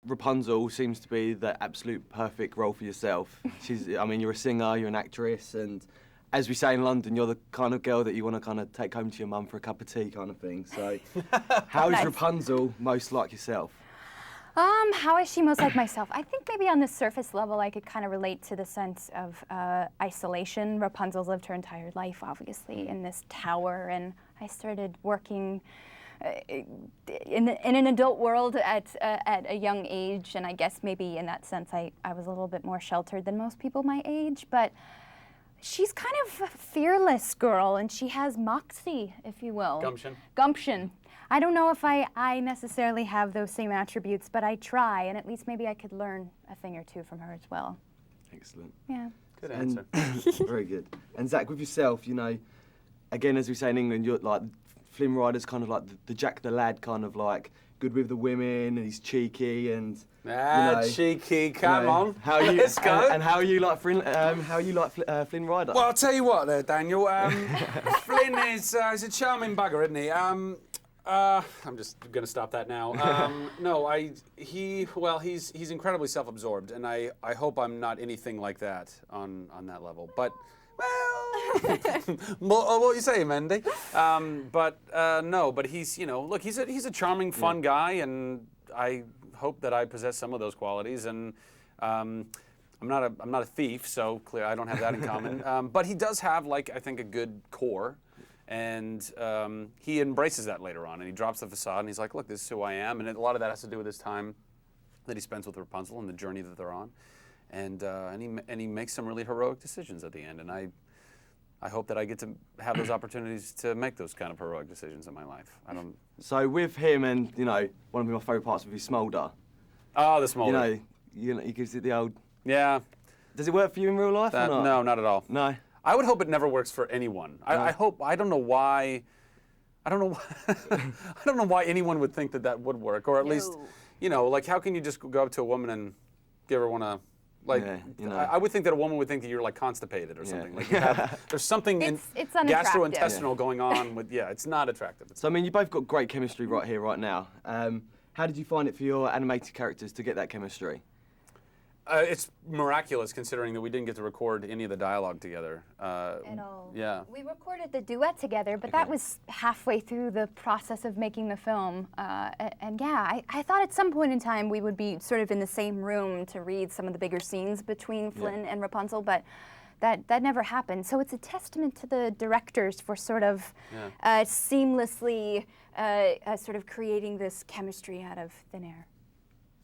Rapunzel seems to be the absolute perfect role for yourself. I mean, you're a singer, you're an actress, and as we say in London, you're the kind of girl that you want to kind of take home to your mum for a cup of tea kind of thing. So how is Rapunzel most like yourself? How is she most like myself? I think maybe on the surface level I could kind of relate to the sense of isolation. Rapunzel's lived her entire life, obviously, in this tower, and I started working in an adult world at a young age, and I guess maybe in that sense I was a little bit more sheltered than most people my age, but she's kind of a fearless girl, and she has moxie, if you will. Gumption. Gumption. I don't know if I necessarily have those same attributes, but I try, and at least maybe I could learn a thing or two from her as well. Excellent. Yeah. Good answer. Very good. And Zach, with yourself, you know, again, as we say in England, you're like, Flynn Rider's kind of like the Jack the Lad, kind of like good with the women, and he's cheeky and cheeky. Come on, how you, let's go. And how you like Flynn Rider? Well, I'll tell you what, there, Daniel. Flynn is he's a charming bugger, isn't he? I'm just going to stop that now. No, he's incredibly self-absorbed, and I hope I'm not anything like that on that level. But well, what you say, Mandy? But he's, look, he's a charming, fun guy, and I hope that I possess some of those qualities. And I'm not a thief, so clearly I don't have that in common. But he does have, I think, a good core. And he embraces that later on, and he drops the facade, and he's like, look, this is who I am. And a lot of that has to do with his time that he spends with Rapunzel and the journey that they're on. And he makes some really heroic decisions at the end. And I hope that I get to have those opportunities to make those kind of heroic decisions in my life. So with him, and, one of my favourite parts of his smolder. Oh, the smolder. He gives it the old... Yeah. Does it work for you in real life or not? No, not at all. No? I would hope it never works for anyone. I don't know why I don't know why anyone would think that would work, or at least, how can you just go up to a woman and give her one I would think that a woman would think that you're constipated or something. There's something it's gastrointestinal going on with, it's not attractive. So, I mean, you both got great chemistry right here, right now. How did you find it for your animated characters to get that chemistry? It's miraculous, considering that we didn't get to record any of the dialogue together. At all. Yeah. We recorded the duet together, but that was halfway through the process of making the film. I thought at some point in time we would be sort of in the same room to read some of the bigger scenes between Flynn and Rapunzel, but that never happened. So it's a testament to the directors for sort of seamlessly sort of creating this chemistry out of thin air.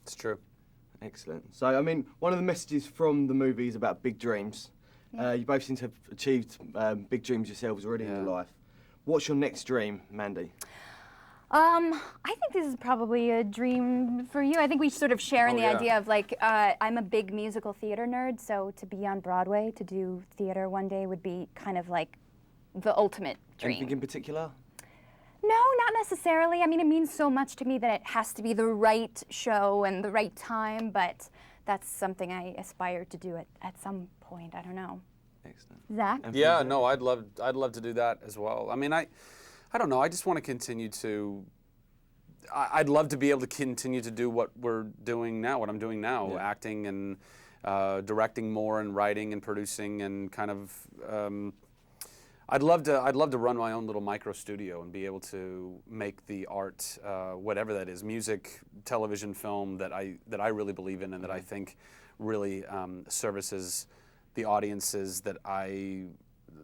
It's true. Excellent. So, I mean, one of the messages from the movie is about big dreams. Yeah. You both seem to have achieved big dreams yourselves already in your life. What's your next dream, Mandy? I think this is probably a dream for you. I think we sort of share in the idea of I'm a big musical theater nerd, so to be on Broadway, to do theater one day would be kind of like the ultimate dream. Anything in particular? No, not necessarily. I mean, it means so much to me that it has to be the right show and the right time, but that's something I aspire to do at some point. I don't know. Excellent. Zach? Yeah, no, I'd love to do that as well. I mean, I don't know. I just want to continue to. I'd love to be able to continue to do what we're doing now, what I'm doing now, acting and directing more and writing and producing and kind of. I'd love to run my own little micro studio and be able to make the art, whatever that is, music, television, film, that I really believe in and that I think really services the audiences that I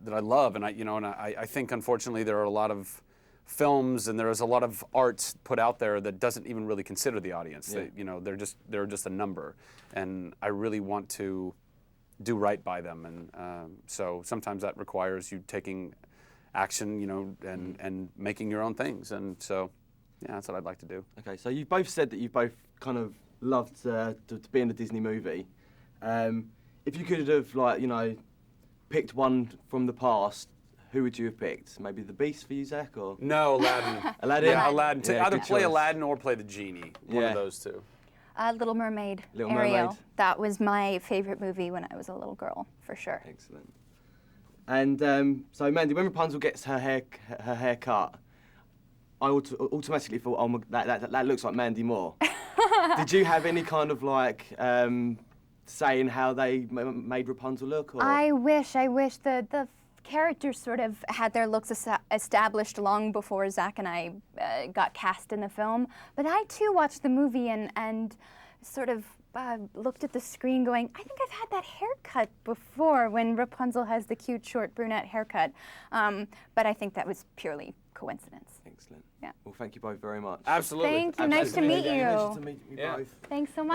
love. And I think, unfortunately, there are a lot of films and there is a lot of art put out there that doesn't even really consider the audience. Yeah. They're just a number, and I really want to do right by them, and so sometimes that requires you taking action, and making your own things, and so that's what I'd like to do. Okay, so you both said that you both kind of loved to be in a Disney movie. If you could have picked one from the past, who would you have picked? Maybe the Beast for you, Zach, or no, Aladdin. Aladdin. Yeah, Aladdin. Yeah, either play choice. Aladdin or play the genie. One of those two. Little Mermaid. Little Ariel. Mermaid. That was my favorite movie when I was a little girl, for sure. Excellent. And so, Mandy, when Rapunzel gets her hair cut, I automatically thought, that looks like Mandy Moore. Did you have any kind of like say in how they made Rapunzel look? Or? I wish the characters sort of had their looks established long before Zach and I got cast in the film. But I too watched the movie and sort of looked at the screen going, I think I've had that haircut before, when Rapunzel has the cute short brunette haircut. But I think that was purely coincidence. Excellent. Yeah. Well, thank you both very much. Absolutely. Thank you. Nice to meet you. Nice to meet you both. Thanks so much.